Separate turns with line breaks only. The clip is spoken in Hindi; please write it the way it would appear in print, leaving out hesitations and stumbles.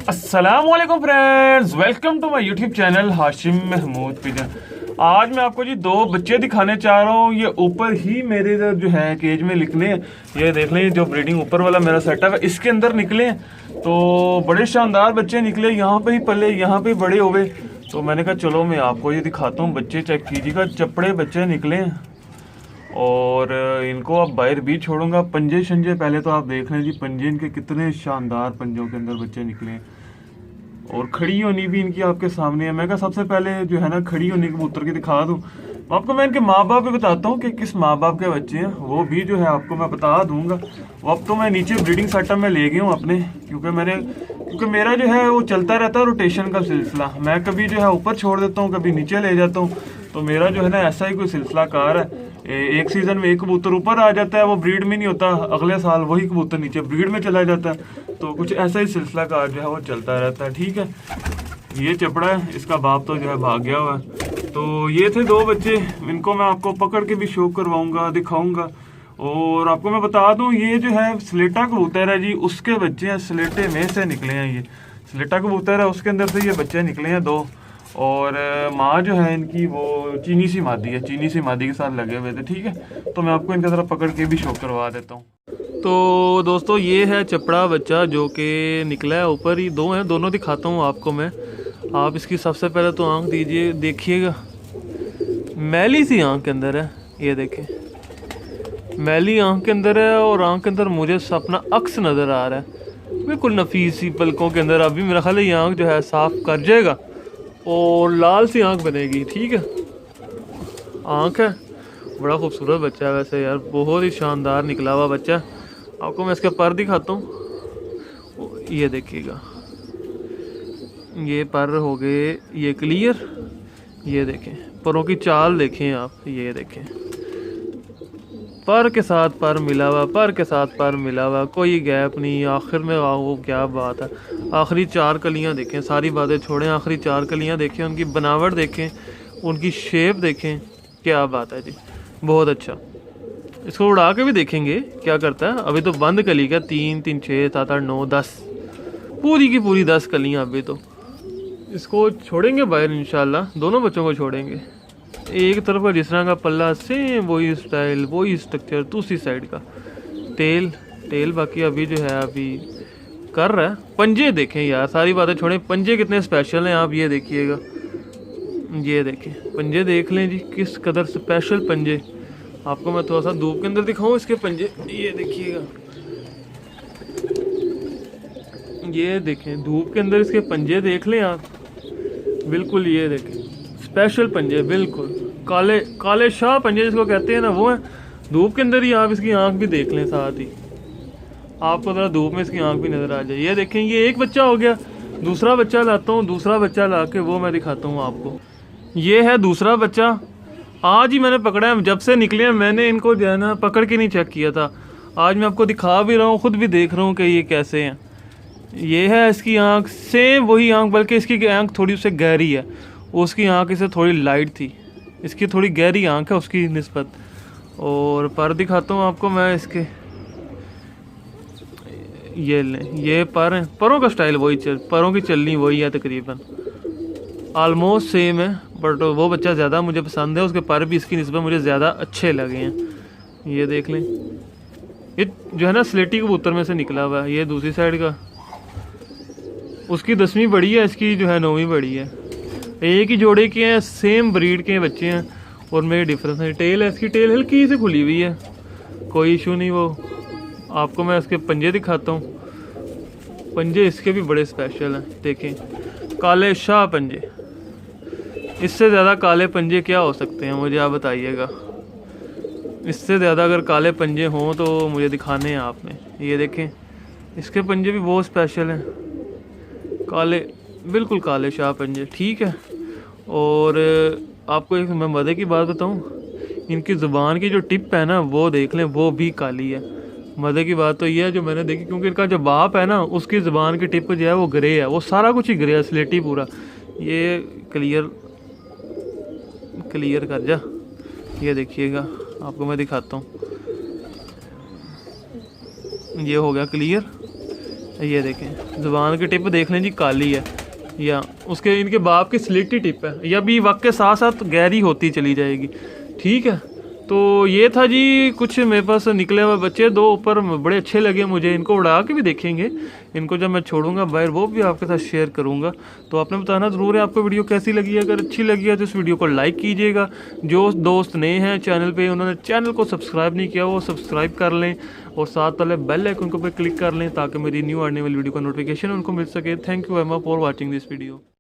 अस्सलामुअलैकुम friends, welcome to my YouTube channel Hashim Mahmood pigeon. आज मैं आपको जी दो बच्चे दिखाने चाह रहा हूँ। ये ऊपर ही मेरे इधर जो है केज में निकले हैं। ये देख लें, जो ब्रीडिंग ऊपर वाला मेरा सेटअप है इसके अंदर निकले हैं। तो बड़े शानदार बच्चे निकले, यहाँ पे ही पले, यहाँ पे ही बड़े हुए। तो मैंने कहा चलो मैं आपको ये दिखाता हूँ। बच्चे चेक कीजिएगा, चपड़े बच्चे निकले हैं और इनको अब बाहर भी छोड़ूंगा। पंजे शंजे पहले तो आप देख लें जी, पंजे इनके कितने शानदार पंजों के अंदर बच्चे निकले हैं। और खड़ी होनी भी इनकी आपके सामने है। मैं कहा सबसे पहले जो है ना खड़ी होनी कबूतर की दिखा दूं आपको। मैं इनके माँ बाप भी बताता हूँ कि किस माँ बाप के बच्चे हैं, वो भी जो है आपको मैं बता दूंगा। अब तो मैं नीचे ब्रीडिंग सेटअप में ले गया हूँ अपने, क्योंकि मेरा जो है वो चलता रहता है रोटेशन का सिलसिला। मैं कभी जो है ऊपर छोड़ देता हूँ, कभी नीचे ले जाता हूँ। तो मेरा जो है ना ऐसा ही कोई सिलसिला कार है। एक सीजन में एक कबूतर ऊपर आ जाता है, वो ब्रीड में नहीं होता, अगले साल वही कबूतर नीचे ब्रीड में चला जाता है। तो कुछ ऐसा ही सिलसिला कार जो है वो चलता रहता है। ठीक है, ये चपड़ा है, इसका बाप तो जो है भाग गया हुआ है। तो ये थे दो बच्चे, इनको मैं आपको पकड़ के भी शो करवाऊंगा, दिखाऊंगा। और आपको मैं बता दूं, ये जो है स्लेटा कबूतर है जी, उसके बच्चे हैं। स्लेटे में से निकले हैं, ये स्लेटा कबूतर है, उसके अंदर से ये बच्चे निकले हैं दो। और माँ जो है इनकी वो चीनी सी मादी है, चीनी सी मादी के साथ लगे हुए थे। ठीक है, तो मैं आपको इनका ज़रा पकड़ के भी शो करवा देता हूँ। तो दोस्तों ये है चपड़ा बच्चा जो कि निकला है, ऊपर ही दो हैं, दोनों दिखाता हूँ आपको मैं। आप इसकी सबसे पहले तो आंख दीजिए, देखिएगा मैली सी आंख के अंदर है। ये देखें, मैली आंख के अंदर है और आंख के अंदर मुझे अपना अक्स नज़र आ रहा है, बिल्कुल नफीस सी पलकों के अंदर। अभी मेरा ख्याल है ये आंख जो है साफ कर जाएगा और लाल सी आंख बनेगी। ठीक है, आंख है, बड़ा खूबसूरत बच्चा है वैसे यार, बहुत ही शानदार निकला हुआ बच्चा। आपको मैं इसके पर दिखाता हूँ, ये देखिएगा, ये पर हो गए ये क्लियर। ये देखें परों की चाल देखें आप, ये देखें पर के साथ पर मिला हुआ, पर के साथ पर मिला हुआ, कोई गैप नहीं। आखिर में वो क्या बात है, आखिरी चार कलियां देखें, सारी बातें छोड़ें, आखिरी चार कलियां देखें, उनकी बनावट देखें, उनकी शेप देखें, क्या बात है जी, बहुत अच्छा। इसको उड़ा के भी देखेंगे क्या करता है। अभी तो बंद कली का 3 3 6 7 8 9 10, पूरी की पूरी 10 कलियां। अभी तो इसको छोड़ेंगे बाहर इंशाल्लाह, दोनों बच्चों को छोड़ेंगे। एक तरफ का जिस तरह का पल्ला, सेम वही स्टाइल, वही स्ट्रक्चर, दूसरी साइड का टेल बाकी अभी जो है अभी कर रहा है। पंजे देखें यार, सारी बातें छोड़ें, पंजे कितने स्पेशल हैं आप ये देखिएगा। ये देखें पंजे देख लें जी, किस कदर स्पेशल पंजे। आपको मैं थोड़ा सा धूप के अंदर दिखाऊं इसके पंजे, ये देखिएगा, ये देखें धूप के अंदर इसके पंजे देख लें आप, बिल्कुल ये देखें स्पेशल पंजे, बिल्कुल काले काले शाह पंजे जिसको कहते हैं ना, वो है। धूप के अंदर ही आप इसकी आंख भी देख लें, साथ ही आपको ज़रा धूप में इसकी आंख भी नज़र आ जाए। ये देखें, ये एक बच्चा हो गया। दूसरा बच्चा लाता हूँ, दूसरा बच्चा ला के वो मैं दिखाता हूँ आपको। ये है दूसरा बच्चा, आज ही मैंने पकड़ा है। जब से निकले हैं मैंने इनको जो है ना पकड़ के नहीं चेक किया था। आज मैं आपको दिखा भी रहा हूँ, ख़ुद भी देख रहा हूँ कि ये कैसे हैं। ये है इसकी आंख, सेम वही आंख, बल्कि इसकी आंख थोड़ी उससे गहरी है। उसकी आंख इससे थोड़ी लाइट थी, इसकी थोड़ी गहरी आंख है उसकी निस्बत। और पर दिखाता हूँ आपको मैं इसके, ये लें, ये पर हैं, परों का स्टाइल वही, परों की चलनी वही है, तकरीबन आलमोस्ट सेम है। बट वो बच्चा ज़्यादा मुझे पसंद है, उसके पर भी इसकी निस्बत मुझे ज़्यादा अच्छे लगे हैं। ये देख लें, ये जो है ना स्लेटी कबूतर में से निकला हुआ है। ये दूसरी साइड का, उसकी 10वीं बड़ी है, इसकी जो है 9वीं बड़ी है। एक ही जोड़े के हैं, सेम ब्रीड के बच्चे हैं और मेरे डिफरेंस है। टेल है इसकी, टेल हल्की से खुली हुई है, कोई इशू नहीं। वो आपको मैं इसके पंजे दिखाता हूँ, पंजे इसके भी बड़े स्पेशल हैं। देखें काले शाह पंजे, इससे ज़्यादा काले पंजे क्या हो सकते हैं मुझे आप बताइएगा। इससे ज़्यादा अगर काले पंजे हों तो मुझे दिखाने हैं आपने। ये देखें इसके पंजे भी बहुत स्पेशल हैं, काले, बिल्कुल काले शाह पंजे। ठीक है, और आपको एक मैं मज़े की बात बताऊं, इनकी ज़ुबान की जो टिप है ना वो देख लें, वो भी काली है। मज़े की बात तो ये है जो मैंने देखी, क्योंकि इनका जो बाप है ना उसकी ज़ुबान की टिप जो है वो ग्रे है, वो सारा कुछ ही ग्रे है, स्लेटी पूरा। ये क्लियर कर जा, ये देखिएगा आपको मैं दिखाता हूँ। ये हो गया क्लियर, ये देखें ज़ुबान की टिप देख लें जी, काली है, या उसके इनके बाप की स्लेटी टिप है, या भी वक्त के साथ साथ गहरी होती चली जाएगी। ठीक है, तो ये था जी कुछ मेरे पास निकले हुए बच्चे, दो ऊपर बड़े अच्छे लगे मुझे, इनको उड़ा के भी देखेंगे। इनको जब मैं छोड़ूंगा बाहर वो भी आपके साथ शेयर करूंगा। तो आपने बताना ज़रूर है आपको वीडियो कैसी लगी। अगर अच्छी लगी है तो इस वीडियो को लाइक कीजिएगा। जो दोस्त नए हैं चैनल पे, उन्होंने चैनल को सब्सक्राइब नहीं किया वो सब्सक्राइब कर लें, और साथ वाले बेल आइकन को पे क्लिक कर लें ताकि मेरी न्यू आने वाली वीडियो का नोटिफिकेशन उनको मिल सके। Thank you very much for watching this video.